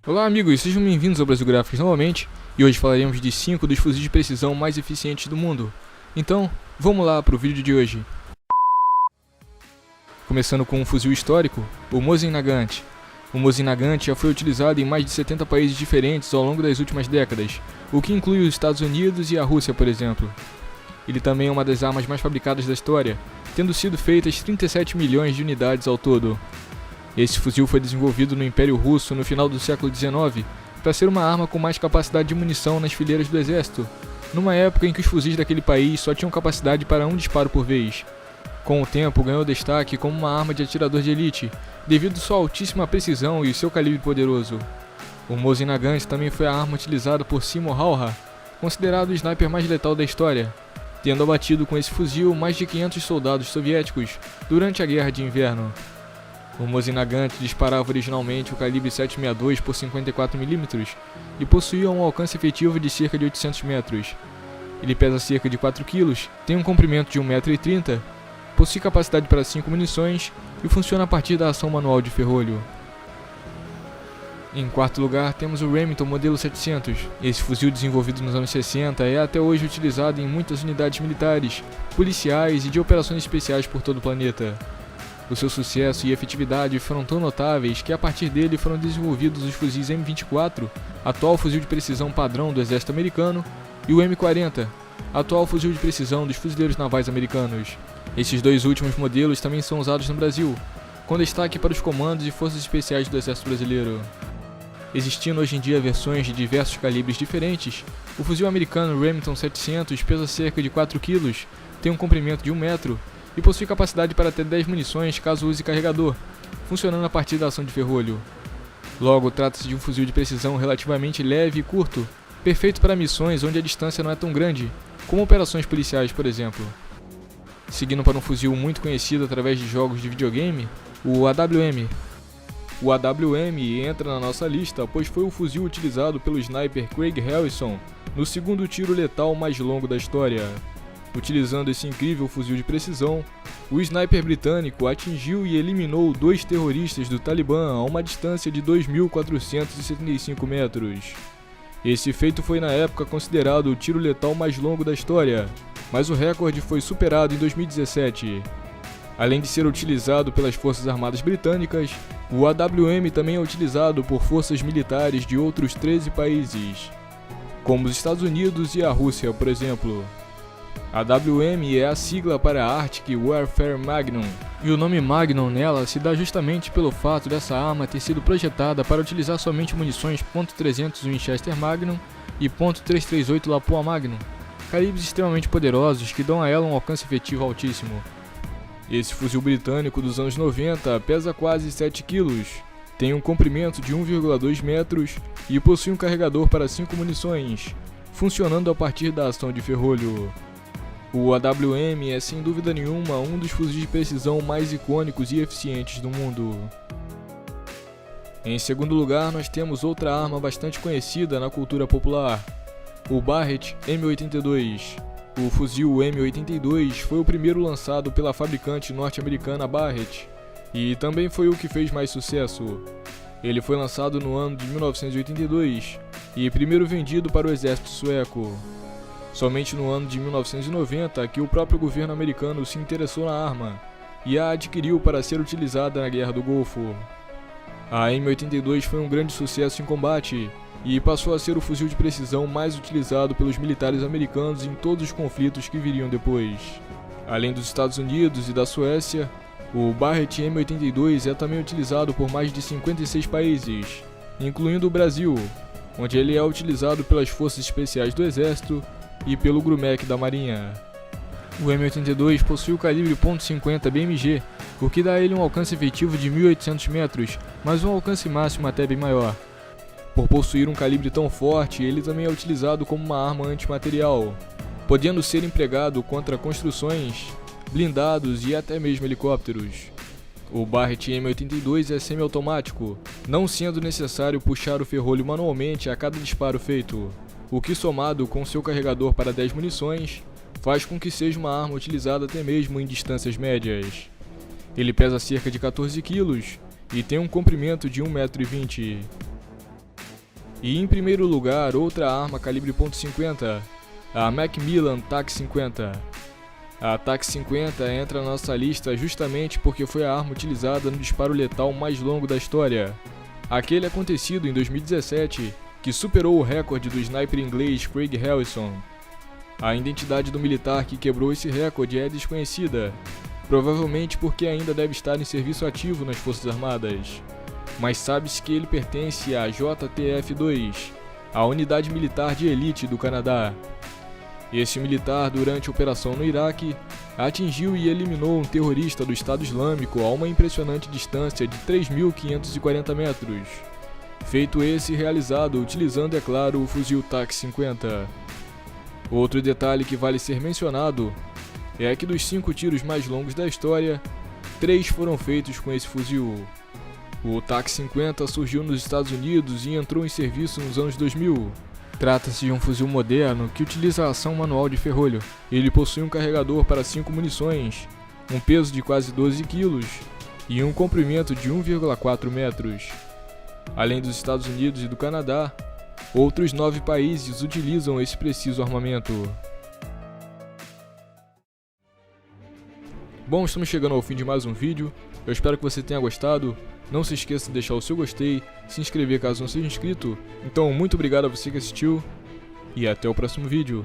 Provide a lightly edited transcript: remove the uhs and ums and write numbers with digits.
Olá amigos, sejam bem-vindos ao Brasil Gráficos novamente, e hoje falaremos de 5 dos fuzis de precisão mais eficientes do mundo. Então, vamos lá para o vídeo de hoje. Começando com um fuzil histórico, o Mosin Nagant. O Mosin Nagant já foi utilizado em mais de 70 países diferentes ao longo das últimas décadas, o que inclui os Estados Unidos e a Rússia, por exemplo. Ele também é uma das armas mais fabricadas da história, tendo sido feitas 37 milhões de unidades ao todo. Esse fuzil foi desenvolvido no Império Russo no final do século XIX para ser uma arma com mais capacidade de munição nas fileiras do exército, numa época em que os fuzis daquele país só tinham capacidade para um disparo por vez. Com o tempo, ganhou destaque como uma arma de atirador de elite, devido sua altíssima precisão e seu calibre poderoso. O Mosin Nagant também foi a arma utilizada por Seymour Hawley, considerado o sniper mais letal da história, tendo abatido com esse fuzil mais de 500 soldados soviéticos durante a Guerra de Inverno. O Mosin Nagant disparava originalmente o calibre 7,62 por 54 mm e possuía um alcance efetivo de cerca de 800 metros. Ele pesa cerca de 4 kg, tem um comprimento de 1,30 m, possui capacidade para 5 munições e funciona a partir da ação manual de ferrolho. Em quarto lugar, temos o Remington modelo 700. Esse fuzil desenvolvido nos anos 60 é até hoje utilizado em muitas unidades militares, policiais e de operações especiais por todo o planeta. O seu sucesso e efetividade foram tão notáveis que a partir dele foram desenvolvidos os fuzis M24, atual fuzil de precisão padrão do exército americano, e o M40, atual fuzil de precisão dos fuzileiros navais americanos. Esses dois últimos modelos também são usados no Brasil, com destaque para os comandos e forças especiais do exército brasileiro. Existindo hoje em dia versões de diversos calibres diferentes, o fuzil americano Remington 700 pesa cerca de 4 kg, tem um comprimento de 1 metro e possui capacidade para ter 10 munições caso use carregador, funcionando a partir da ação de ferrolho. Logo, trata-se de um fuzil de precisão relativamente leve e curto, perfeito para missões onde a distância não é tão grande, como operações policiais, por exemplo. Seguindo para um fuzil muito conhecido através de jogos de videogame, o AWM. O AWM entra na nossa lista pois foi o fuzil utilizado pelo sniper Craig Harrison no segundo tiro letal mais longo da história. Utilizando esse incrível fuzil de precisão, o sniper britânico atingiu e eliminou 2 terroristas do Talibã a uma distância de 2.475 metros. Esse feito foi na época considerado o tiro letal mais longo da história, mas o recorde foi superado em 2017. Além de ser utilizado pelas Forças Armadas Britânicas, o AWM também é utilizado por forças militares de outros 13 países, como os Estados Unidos e a Rússia, por exemplo. A AWM é a sigla para Arctic Warfare Magnum, e o nome Magnum nela se dá justamente pelo fato dessa arma ter sido projetada para utilizar somente munições .300 Winchester Magnum e .338 Lapua Magnum, calibres extremamente poderosos que dão a ela um alcance efetivo altíssimo. Esse fuzil britânico dos anos 90 pesa quase 7 kg, tem um comprimento de 1,2 metros e possui um carregador para 5 munições, funcionando a partir da ação de ferrolho. O AWM é sem dúvida nenhuma um dos fuzis de precisão mais icônicos e eficientes do mundo. Em segundo lugar, nós temos outra arma bastante conhecida na cultura popular, o Barrett M82. O fuzil M82 foi o primeiro lançado pela fabricante norte-americana Barrett, e também foi o que fez mais sucesso. Ele foi lançado no ano de 1982 e primeiro vendido para o exército sueco. Somente no ano de 1990 que o próprio governo americano se interessou na arma e a adquiriu para ser utilizada na Guerra do Golfo. A M82 foi um grande sucesso em combate e passou a ser o fuzil de precisão mais utilizado pelos militares americanos em todos os conflitos que viriam depois. Além dos Estados Unidos e da Suécia, o Barrett M82 é também utilizado por mais de 56 países, incluindo o Brasil, onde ele é utilizado pelas Forças Especiais do Exército e pelo GRUMEC da Marinha. O M82 possui o calibre .50 BMG, o que dá a ele um alcance efetivo de 1.800 metros, mas um alcance máximo até bem maior. Por possuir um calibre tão forte, ele também é utilizado como uma arma antimaterial, podendo ser empregado contra construções, blindados e até mesmo helicópteros. O Barrett M82 é semiautomático, não sendo necessário puxar o ferrolho manualmente a cada disparo feito, o que somado com seu carregador para 10 munições, faz com que seja uma arma utilizada até mesmo em distâncias médias. Ele pesa cerca de 14 kg e tem um comprimento de 1,20 m. E em primeiro lugar, outra arma calibre .50, a Macmillan TAC-50. A TAC-50 entra na nossa lista justamente porque foi a arma utilizada no disparo letal mais longo da história. Aquele acontecido em 2017, que superou o recorde do sniper inglês Craig Harrison. A identidade do militar que quebrou esse recorde é desconhecida, provavelmente porque ainda deve estar em serviço ativo nas Forças Armadas. Mas sabe-se que ele pertence à JTF-2, a unidade militar de elite do Canadá. Esse militar, durante a operação no Iraque, atingiu e eliminou um terrorista do Estado Islâmico a uma impressionante distância de 3.540 metros. Feito esse realizado utilizando, é claro, o fuzil TAC-50. Outro detalhe que vale ser mencionado é que dos 5 tiros mais longos da história, 3 foram feitos com esse fuzil. O TAC-50 surgiu nos Estados Unidos e entrou em serviço nos anos 2000. Trata-se de um fuzil moderno que utiliza a ação manual de ferrolho. Ele possui um carregador para 5 munições, um peso de quase 12 kg e um comprimento de 1,4 metros. Além dos Estados Unidos e do Canadá, outros 9 países utilizam esse preciso armamento. Bom, estamos chegando ao fim de mais um vídeo. Eu espero que você tenha gostado. Não se esqueça de deixar o seu gostei, se inscrever caso não seja inscrito. Então, muito obrigado a você que assistiu e até o próximo vídeo.